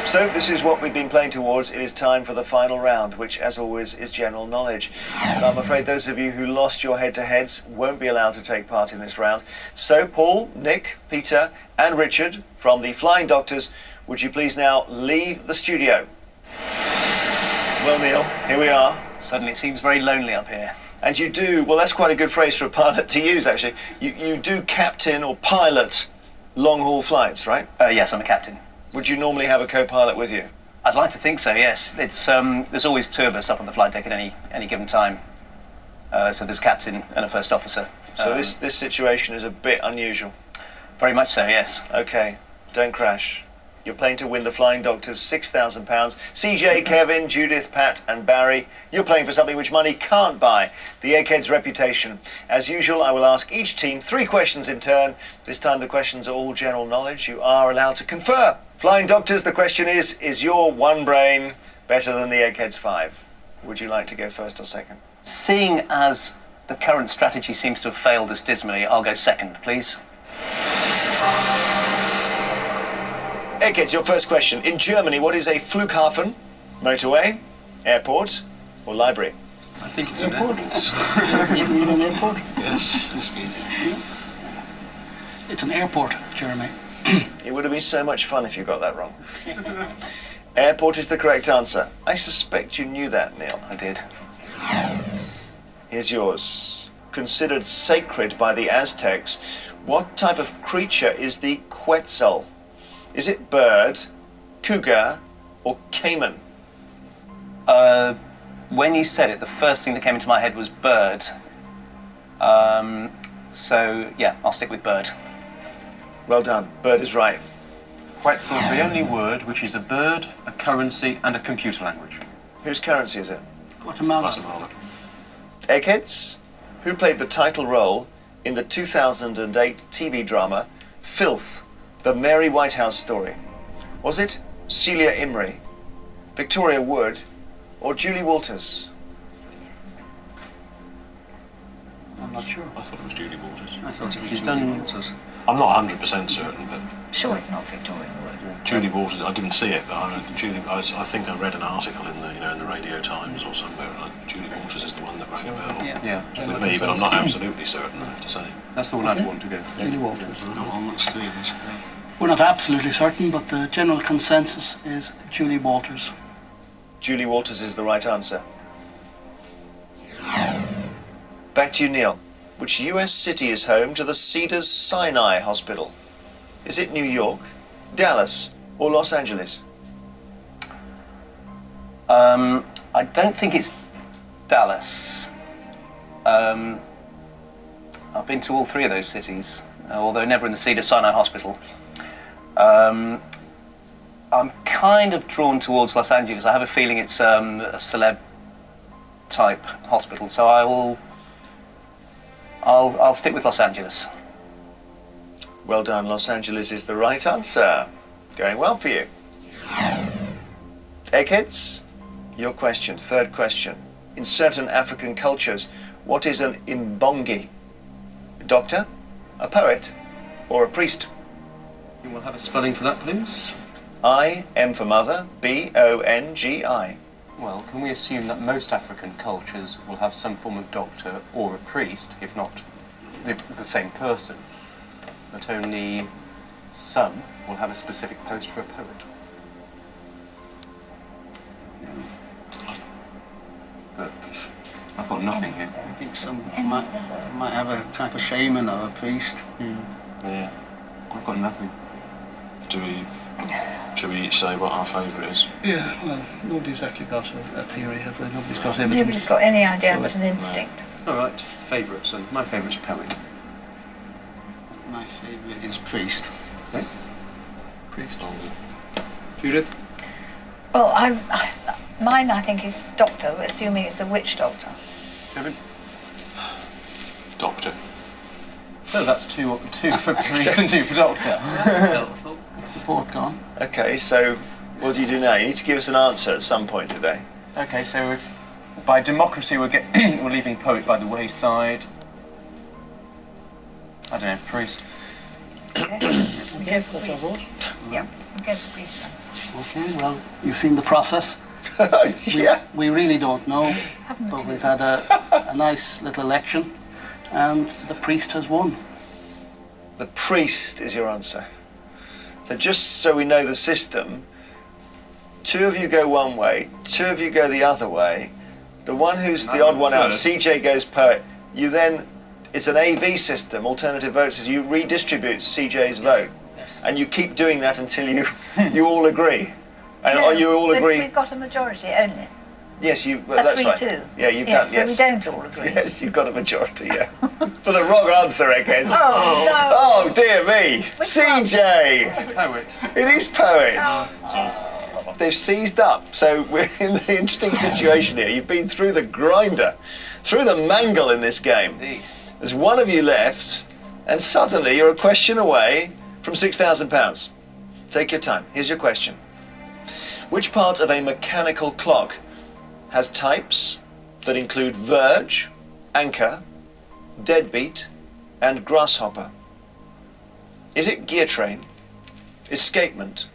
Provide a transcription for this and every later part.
So this is what we've been playing towards. It is time for the final round, which as always is general knowledge. And I'm afraid those of you who lost your head-to-heads won't be allowed to take part in this round. So Paul, Nick, Peter and Richard from the Flying Doctors, would you please now leave the studio? Well, Neil, here we are. Suddenly it seems very lonely up here. And you do, well, that's quite a good phrase for a pilot to use, actually. You do captain or pilot long-haul flights, right? Yes, I'm a captain. Would you normally have a co-pilot with you? I'd like to think so, yes. It's there's always two of us up on the flight deck at any given time. So there's a captain and a first officer. So this situation is a bit unusual. Very much so, yes. Okay, don't crash. You're playing to win the Flying Doctors £6,000. CJ, Kevin, Judith, Pat and Barry, you're playing for something which money can't buy, the Eggheads' reputation. As usual, I will ask each team 3 questions in turn. This time the questions are all general knowledge. You are allowed to confer. Flying Doctors, the question is your one brain better than the Eggheads' 5? Would you like to go first or second? Seeing as the current strategy seems to have failed us dismally, I'll go second, please. Eggheads, your first question. In Germany, what is a Flughafen? Motorway, airport, or library? I think it's an airport. You mean an airport? Yes, must be. It's an airport, Jeremy. It would have been so much fun if you got that wrong. Airport is the correct answer. I suspect you knew that, Neil. I did. Here's yours. Considered sacred by the Aztecs, what type of creature is the Quetzal? Is it bird, cougar, or caiman? When you said it, the first thing that came into my head was bird. So, yeah, I'll stick with bird. Well done. Bird is right. Quetzal is the only word which is a bird, a currency, and a computer language. Whose currency is it? Guatemala. Guatemala. Eggheads, who played the title role in the 2008 TV drama Filth, the Mary Whitehouse story? Was it Celia Imrie, Victoria Wood, or Julie Walters? I'm not sure. I thought it was Julie Walters. I thought it was She's Julie done- Walters. I'm not 100% certain, but Sure, it's not Victoria Wood. Julie Walters. I didn't see it, but I think I read an article in the in the Radio Times or somewhere. Julie Walters is the one that rang a bell Yeah. with me, but I'm not absolutely certain. I have to say. That's the one I'd want to go. Julie Walters. No, I'm not Stevens. We're not absolutely certain, but the general consensus is Julie Walters. Julie Walters is the right answer. Back to you, Neil. Which US city is home to the Cedars-Sinai Hospital? Is it New York, Dallas, or Los Angeles? I don't think it's Dallas. I've been to all 3 of those cities, although never in the Cedars-Sinai Hospital. I'm kind of drawn towards Los Angeles. I have a feeling it's a celeb type hospital, so I'll stick with Los Angeles. Well done, Los Angeles is the right answer. Going well for you. Eggheads, your question, 3rd question. In certain African cultures, what is an imbongi? A doctor, a poet, or a priest? You will have a spelling for that, please? I, M for mother, B-O-N-G-I. Well, can we assume that most African cultures will have some form of doctor or a priest, if not the same person, but only some will have a specific post for a poet? But I've got nothing here. I think some might have a type of shaman or a priest. Yeah, I've got nothing. Should we say what our favourite is? Yeah, well, nobody's actually got a theory, have they? Nobody's got evidence. Nobody's got any idea So, but an instinct. All right, favourites, and my favourite's poet. My favourite is priest. Okay. Priest. Judith? Well, mine I think is doctor, assuming it's a witch doctor. Kevin? Doctor. So that's two for priest and 2 for doctor. That's the port gone. Okay, so what do you do now? You need to give us an answer at some point today. Okay, so if by democracy we're leaving poet by the wayside. I don't know, priest. Okay. We go for That's our priest. vote. Yeah, we go for priest then. Okay, well, you've seen the process. Yeah. We really don't know, Haven't a but clue. we've had a nice little election, and the priest has won. The priest is your answer. So just so we know the system, 2 of you go one way, 2 of you go the other way. The one who's the odd one out, CJ goes poet. You then, it's an AV system, alternative votes, you redistribute CJ's vote. Yes. And you keep doing that until you all agree. And No, you all agree. We've got a majority only. Yes, you. That's right. 3-2. Yeah, you've Yes, done. Yes. so we don't all agree. Yes, you've got a majority. Yeah. For the wrong answer, Eggheads. Oh, no. Oh dear me, Which one? CJ. Poet. It is poets. Oh. They've seized up, so we're in the interesting situation here. You've been through the grinder, through the mangle in this game. Indeed. There's one of you left, and suddenly you're a question away from £6,000. Take your time. Here's your question. Which part of a mechanical clock has types that include verge, anchor, deadbeat, and grasshopper? Is it gear train, escapement,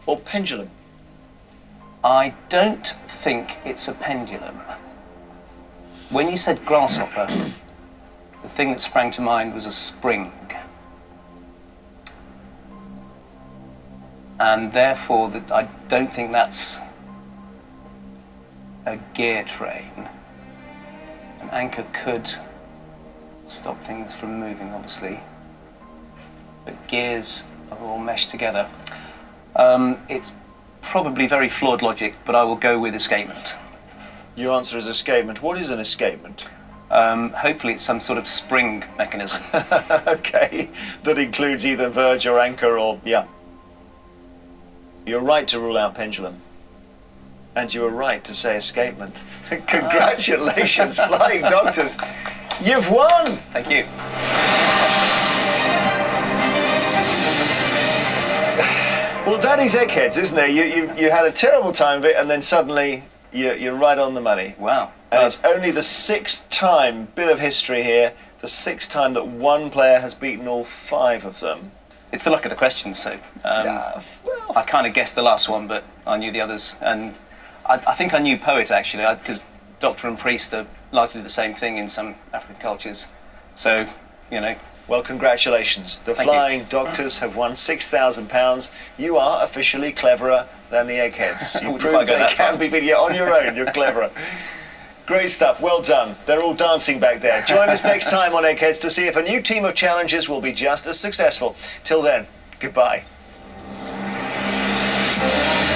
or pendulum? I don't think it's a pendulum. When you said grasshopper, the thing that sprang to mind was a spring. And therefore, I don't think that's a gear train. An anchor could stop things from moving, obviously. But gears are all meshed together. It's probably very flawed logic, but I will go with escapement. Your answer is escapement. What is an escapement? Hopefully it's some sort of spring mechanism. Okay, that includes either verge or anchor or, yeah. You're right to rule out pendulum. And you were right to say escapement. Congratulations, Flying Doctors. You've won! Thank you. Well, that is Eggheads, isn't it? You had a terrible time of it, and then suddenly you're right on the money. Wow. And it's only the 6th time, bit of history here, the 6th time that one player has beaten all 5 of them. It's the luck of the question, so Well, I kind of guessed the last one, but I knew the others, and I think I knew poet actually, because doctor and priest are largely the same thing in some African cultures. So, you know. well, congratulations. The Thank you. Flying Doctors have won £6,000. You are officially cleverer than the Eggheads. You Wouldn't proved quite go they that can far. be beaten. Yeah, on your own, you're cleverer. Great stuff. Well done. They're all dancing back there. Join us next time on Eggheads to see if a new team of challengers will be just as successful. Till then, goodbye.